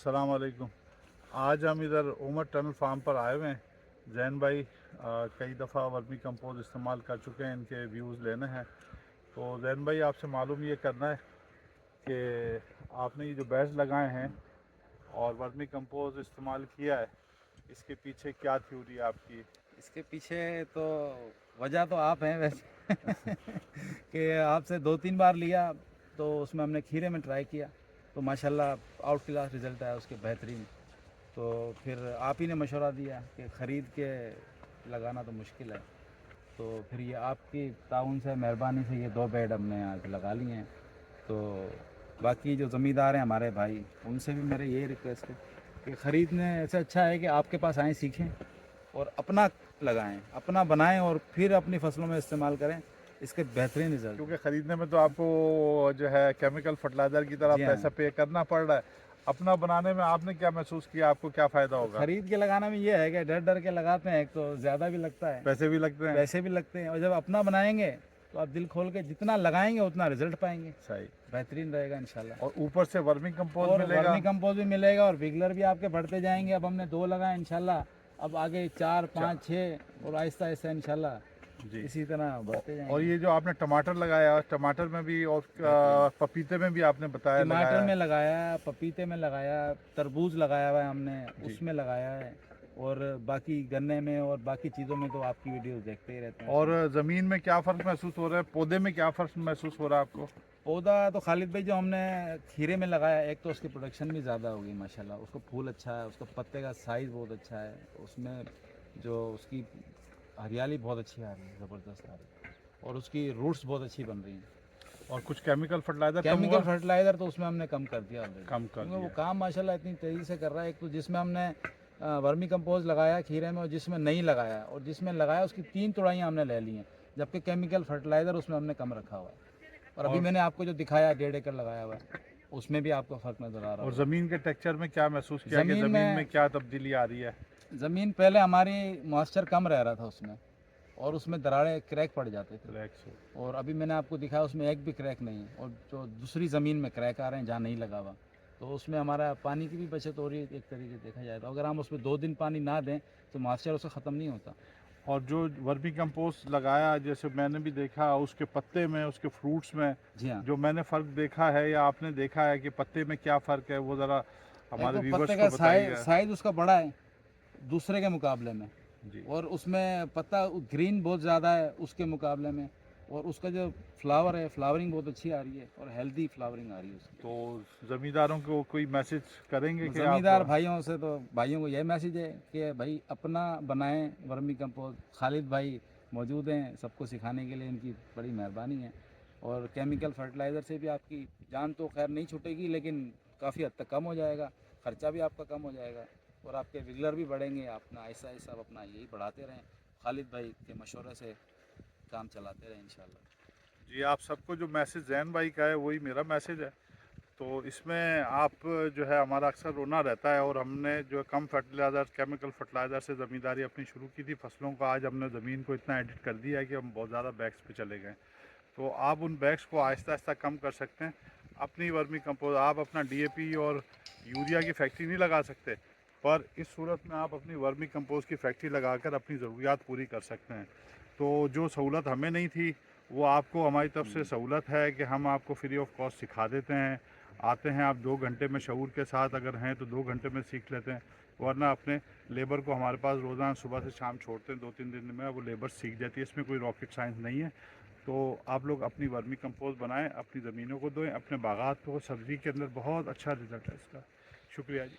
अस्सलाम वालेकुम। आज हम इधर उमर टनल फार्म पर आए हुए हैं। जैन भाई कई दफ़ा वर्मी कंपोज इस्तेमाल कर चुके हैं, इनके व्यूज़ लेने हैं। तो जैन भाई आपसे मालूम ये करना है कि आपने ये जो बेड्स लगाए हैं और वर्मी कंपोज इस्तेमाल किया है, इसके पीछे क्या थ्योरी है आपकी? इसके पीछे तो वजह तो आप हैं वैसे कि आपसे 2-3 बार लिया तो उसमें हमने खीरे में ट्राई किया तो माशाल्लाह आउट क्लास रिज़ल्ट आया उसके बेहतरीन। तो फिर आप ही ने मशवरा दिया कि ख़रीद के लगाना तो मुश्किल है, तो फिर ये आपकी ताउन से मेहरबानी से ये 2 बेड हमने आज लगा लिए हैं। तो बाकी जो ज़मींदार हैं हमारे भाई, उनसे भी मेरे यही रिक्वेस्ट है कि ख़रीदने से अच्छा है कि आपके पास आएँ, सीखें और अपना लगाएं, अपना बनाएं और फिर अपनी फसलों में इस्तेमाल करें, इसके बेहतरीन रिजल्ट। क्योंकि ख़रीदने में तो आपको जो है केमिकल फर्टिलाइज़र की तरह जी हाँ, पैसा पे करना पड़ रहा है। अपना बनाने में आपने क्या महसूस किया, आपको क्या फ़ायदा तो होगा? खरीद के लगाना में ये है कि डर डर के लगाते हैं, एक तो ज़्यादा भी लगता है, पैसे भी लगते हैं। पैसे भी लगते हैं, और जब अपना बनाएंगे तो आप दिल खोल के जितना लगाएंगे उतना रिजल्ट पाएंगे, सही। बेहतरीन रहेगा इंशाल्लाह। और ऊपर से वर्मी कंपोज और मिलेगा। वर्मी कंपोज भी मिलेगा और विगलर भी आपके बढ़ते जाएंगे। अब हमने 2 लगाए इंशाल्लाह, अब आगे 4, 5, 6 और आहिस्ता आहिस्ता इंशाल्लाह जी। इसी तरह बढ़ते और जाएंगे। ये जो आपने टमाटर लगाया, टमाटर में भी और बेहतरीन, पपीते में भी आपने बताया टमाटर लगाया में है। लगाया, पपीते में लगाया, तरबूज लगाया हुआ है हमने, जी। उसमें लगाया है, और बाकी गन्ने में और बाकी चीज़ों में तो आपकी वीडियोस देखते ही रहते हैं और उसमें। ज़मीन में क्या फ़र्क महसूस हो रहा है, पौधे में क्या फ़र्क महसूस हो रहा है आपको? पौधा तो खालिद भाई जो हमने खीरे में लगाया, एक तो उसकी प्रोडक्शन भी ज़्यादा होगी माशाल्लाह, उसको फूल अच्छा है, उसका पत्ते का साइज़ बहुत अच्छा है, उसमें जो उसकी हरियाली बहुत अच्छी आ रही है, ज़बरदस्त आ रही है, और उसकी रूट्स बहुत अच्छी बन रही हैं। और कुछ केमिकल फर्टिलाइज़र कम केमिकल हुआ? फर्टिलाइज़र तो उसमें हमने कम कर दिया ऑलरेडी, कम कर क्योंकि वो दिया। काम माशाल्लाह इतनी तेज़ी से कर रहा है। एक तो जिसमें हमने वर्मी कंपोज लगाया खीरे में और जिसमें नहीं लगाया, और जिसमें लगाया उसकी 3 तुड़ाइयाँ हमने ले ली हैं, जबकि केमिकल फर्टिलाइज़र उसमें हमने कम रखा हुआ है। और अभी और मैंने आपको जो दिखाया 1.5 एकड़ लगाया हुआ है, उसमें भी आपको फ़र्क नज़र आ रहा और होगा। ज़मीन के टेक्सचर में क्या महसूस किया कि ज़मीन ज़मीन में में क्या तब्दीली आ रही है? ज़मीन पहले हमारी मॉइस्चर कम रह रहा था उसमें, और उसमें दरारें क्रैक पड़ जाते थे, रिलैक्स हो। और अभी मैंने आपको दिखाया उसमें एक भी क्रैक नहीं है, और जो दूसरी ज़मीन में क्रैक आ रहे हैं जहाँ नहीं लगा हुआ, तो उसमें हमारा पानी की भी बचत हो रही है एक तरीके से देखा जाए तो। अगर हम उसमें 2 दिन पानी ना दें तो मॉइस्चर उसका ख़त्म नहीं होता। और जो वर्मी कंपोस्ट लगाया, जैसे मैंने भी देखा उसके पत्ते में, उसके फ्रूट्स में जी हाँ, जो मैंने फ़र्क देखा है या आपने देखा है कि पत्ते में क्या फ़र्क है, वो ज़रा एक हमारे तो व्यूवर्स पत्ते को का बताइएगा। साइज़ उसका बड़ा है दूसरे के मुकाबले में, जी। और उसमें पत्ता ग्रीन बहुत ज़्यादा है उसके मुकाबले में, और उसका जो फ्लावर है, फ्लावरिंग बहुत अच्छी आ रही है और हेल्दी फ्लावरिंग आ रही है उसकी। तो ज़मींदारों को कोई मैसेज करेंगे कि आप? ज़मींदार भाइयों से तो भाइयों को यही मैसेज है कि भाई अपना बनाएं वर्मी कंपोस्ट। खालिद भाई मौजूद हैं सबको सिखाने के लिए, इनकी बड़ी मेहरबानी है। और केमिकल फर्टिलाइज़र से भी आपकी जान तो खैर नहीं छूटेगी, लेकिन काफ़ी हद तक कम हो जाएगा, ख़र्चा भी आपका कम हो जाएगा, और आपके विगलर भी बढ़ेंगे। अपना ऐसा ऐसा अपना यही बढ़ाते रहें, खालिद भाई के मशवरे से काम चलाते रहें इंशाल्लाह। जी, आप सबको जो मैसेज जैन भाई का है वही मेरा मैसेज है। तो इसमें आप जो है, हमारा अक्सर रोना रहता है, और हमने जो है कम फर्टिलाइज़र, केमिकल फर्टिलाइज़र से ज़मींदारी अपनी शुरू की थी फसलों का। आज हमने ज़मीन को इतना एडिट कर दिया है कि हम बहुत ज़्यादा बैग्स पे चले गए। तो आप उन बैग्स को आहिस्ता आहिस्ता कम कर सकते हैं। अपनी वर्मी कंपोज, आप अपना डीएपी और यूरिया की फैक्ट्री नहीं लगा सकते, पर इस सूरत में आप अपनी वर्मी कंपोज की फैक्ट्री लगाकर अपनी ज़रूरियात पूरी कर सकते हैं। तो जो सहूलत हमें नहीं थी, वो आपको हमारी तरफ से सहूलत है कि हम आपको फ्री ऑफ कॉस्ट सिखा देते हैं। आते हैं आप 2 घंटे में, शऊर के साथ अगर हैं तो 2 घंटे में सीख लेते हैं, वरना अपने लेबर को हमारे पास रोज़ाना सुबह से शाम छोड़ते हैं, 2-3 दिन में वो लेबर सीख जाती है। इसमें कोई रॉकेट साइंस नहीं है। तो आप लोग अपनी वर्मी कंपोस्ट बनाएं, अपनी ज़मीनों को दें, अपने बागात को। सब्ज़ी के अंदर बहुत अच्छा रिज़ल्ट है इसका। शुक्रिया जी।